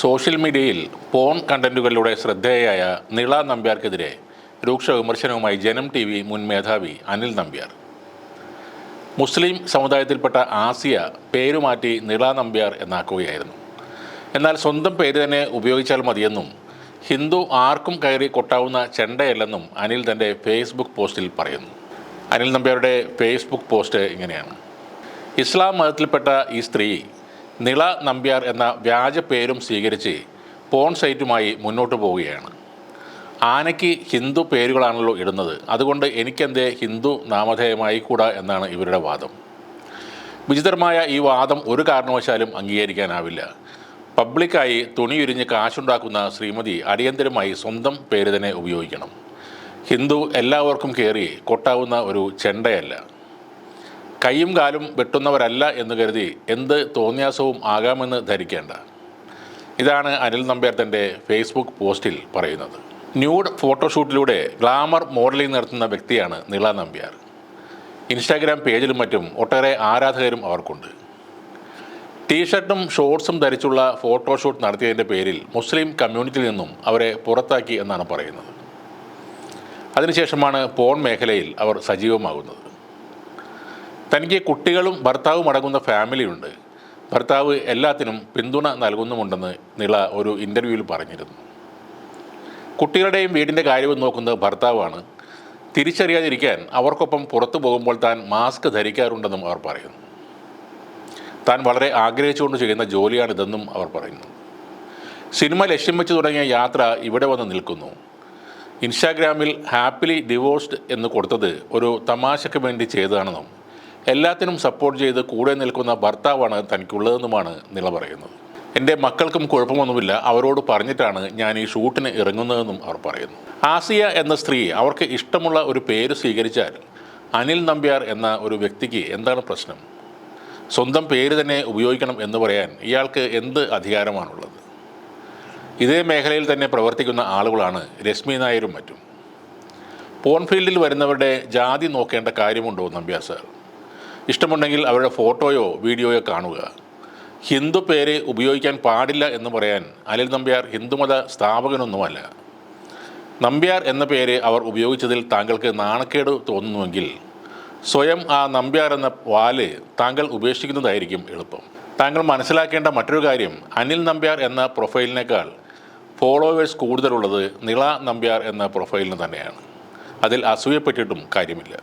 Social മീഡിയയിൽ porn കണ്ടന്റുകളിലൂടെ ശ്രദ്ധേയയായ Nila നമ്പ്യാർക്കെതിരെ രൂക്ഷ വിമർശനവുമായി ജനം ടി വി മുൻ മേധാവി അനിൽ നമ്പ്യാർ. മുസ്ലിം സമുദായത്തിൽപ്പെട്ട ആസിയ പേരുമാറ്റി നിള നമ്പ്യാർ എന്നാക്കുകയായിരുന്നു. എന്നാൽ സ്വന്തം പേര് തന്നെ ഉപയോഗിച്ചാൽ മതിയെന്നും ഹിന്ദു ആർക്കും കയറി കൊട്ടാവുന്ന ചെണ്ടയല്ലെന്നും അനിൽ തൻ്റെ ഫേസ്ബുക്ക് പോസ്റ്റിൽ പറയുന്നു. അനിൽ നമ്പ്യാരുടെ ഫേസ്ബുക്ക് പോസ്റ്റ് ഇങ്ങനെയാണ്: ഇസ്ലാം മതത്തിൽപ്പെട്ട ഈ സ്ത്രീ നിള നമ്പ്യാർ എന്ന വ്യാജ പേരും സ്വീകരിച്ച് പോൺ സൈറ്റുമായി മുന്നോട്ട് പോവുകയാണ്. ആനയ്ക്ക് ഹിന്ദു പേരുകളാണല്ലോ ഇടുന്നത്, അതുകൊണ്ട് എനിക്കെന്തേ ഹിന്ദു നാമധേയമായി കൂടാ എന്നാണ് ഇവരുടെ വാദം. വിചിത്രമായ ഈ വാദം ഒരു കാരണവശാലും അംഗീകരിക്കാനാവില്ല. പബ്ലിക്കായി തുണിയുരിഞ്ഞ് കാശുണ്ടാക്കുന്ന ശ്രീമതി അടിയന്തരമായി സ്വന്തം പേര് തന്നെ ഉപയോഗിക്കണം. ഹിന്ദു എല്ലാവർക്കും കയറി കൊട്ടാവുന്ന ഒരു ചെണ്ടയല്ല. കൈയും കാലും വെട്ടുന്നവരല്ല എന്ന് കരുതി എന്ത് തോന്നിയാസവും ആകാമെന്ന് ധരിക്കേണ്ട. ഇതാണ് അനിൽ നമ്പ്യാർ തൻ്റെ ഫേസ്ബുക്ക് പോസ്റ്റിൽ പറയുന്നത്. ന്യൂഡ് ഫോട്ടോഷൂട്ടിലൂടെ ഗ്ലാമർ മോഡലിംഗ് നടത്തുന്ന വ്യക്തിയാണ് നിള നമ്പ്യാർ. ഇൻസ്റ്റാഗ്രാം പേജിലും മറ്റും ഒട്ടേറെ ആരാധകരും അവർക്കുണ്ട്. ടീഷർട്ടും ഷോർട്സും ധരിച്ചുള്ള ഫോട്ടോഷൂട്ട് നടത്തിയതിൻ്റെ പേരിൽ മുസ്ലിം കമ്മ്യൂണിറ്റിയിൽ നിന്നും അവരെ പുറത്താക്കി എന്നാണ് പറയുന്നത്. അതിനുശേഷമാണ് പോൺ മേഖലയിൽ അവർ സജീവമാകുന്നത്. തനിക്ക് കുട്ടികളും ഭർത്താവും അടങ്ങുന്ന ഫാമിലിയുണ്ട്. ഭർത്താവ് എല്ലാത്തിനും പിന്തുണ നൽകുന്നുമുണ്ടെന്ന് നിള ഒരു ഇൻ്റർവ്യൂവിൽ പറഞ്ഞിരുന്നു. കുട്ടികളുടെയും വീടിൻ്റെ കാര്യവും നോക്കുന്നത് ഭർത്താവാണ്. തിരിച്ചറിയാതിരിക്കാൻ അവർക്കൊപ്പം പുറത്തു പോകുമ്പോൾ താൻ മാസ്ക് ധരിക്കാറുണ്ടെന്നും അവർ പറയുന്നു. താൻ വളരെ ആഗ്രഹിച്ചുകൊണ്ട് ചെയ്യുന്ന ജോലിയാണിതെന്നും അവർ പറയുന്നു. സിനിമ ലക്ഷ്യം വെച്ച് തുടങ്ങിയ യാത്ര ഇവിടെ വന്ന് നിൽക്കുന്നു. ഇൻസ്റ്റാഗ്രാമിൽ ഹാപ്പിലി ഡിവോഴ്സ്ഡ് എന്ന് കൊടുത്തത് ഒരു തമാശയ്ക്ക് വേണ്ടി ചെയ്തതാണെന്നും എല്ലാത്തിനും സപ്പോർട്ട് ചെയ്ത് കൂടെ നിൽക്കുന്ന ഭർത്താവാണ് തനിക്കുള്ളതെന്നുമാണ് നിള പറയുന്നത്. എൻ്റെ മക്കൾക്കും കുഴപ്പമൊന്നുമില്ല, അവരോട് പറഞ്ഞിട്ടാണ് ഞാൻ ഈ ഷൂട്ടിന് ഇറങ്ങുന്നതെന്നും അവർ പറയുന്നു. ആസിയ എന്ന സ്ത്രീ അവർക്ക് ഇഷ്ടമുള്ള ഒരു പേര് സ്വീകരിച്ചാൽ അനിൽ നമ്പ്യാർ എന്ന ഒരു വ്യക്തിക്ക് എന്താണ് പ്രശ്നം? സ്വന്തം പേര് തന്നെ ഉപയോഗിക്കണം എന്ന് പറയാൻ ഇയാൾക്ക് എന്ത് അധികാരമാണുള്ളത്? ഇതേ മേഖലയിൽ തന്നെ പ്രവർത്തിക്കുന്ന ആളുകളാണ് രശ്മി നായരും മറ്റും. പോൺ ഫീൽഡിൽ വരുന്നവരുടെ ജാതി നോക്കേണ്ട കാര്യമുണ്ടോ നമ്പ്യാർ സാർ? ഇഷ്ടമുണ്ടെങ്കിൽ അവരുടെ ഫോട്ടോയോ വീഡിയോയോ കാണുക. ഹിന്ദു പേര് ഉപയോഗിക്കാൻ പാടില്ല എന്ന് പറയാൻ അനിൽ നമ്പ്യാർ ഹിന്ദുമത സ്ഥാപകനൊന്നുമല്ല. നമ്പ്യാർ എന്ന പേര് അവർ ഉപയോഗിച്ചതിൽ താങ്കൾക്ക് നാണക്കേട് തോന്നുന്നുവെങ്കിൽ സ്വയം ആ നമ്പ്യാർ എന്ന വാല് താങ്കൾ ഉപേക്ഷിക്കുന്നതായിരിക്കും എളുപ്പം. താങ്കൾ മനസ്സിലാക്കേണ്ട മറ്റൊരു കാര്യം, അനിൽ നമ്പ്യാർ എന്ന പ്രൊഫൈലിനേക്കാൾ ഫോളോവേഴ്സ് കൂടുതലുള്ളത് നിള നമ്പ്യാർ എന്ന പ്രൊഫൈലിന് തന്നെയാണ്. അതിൽ അസൂയപ്പെട്ടിട്ടും കാര്യമില്ല.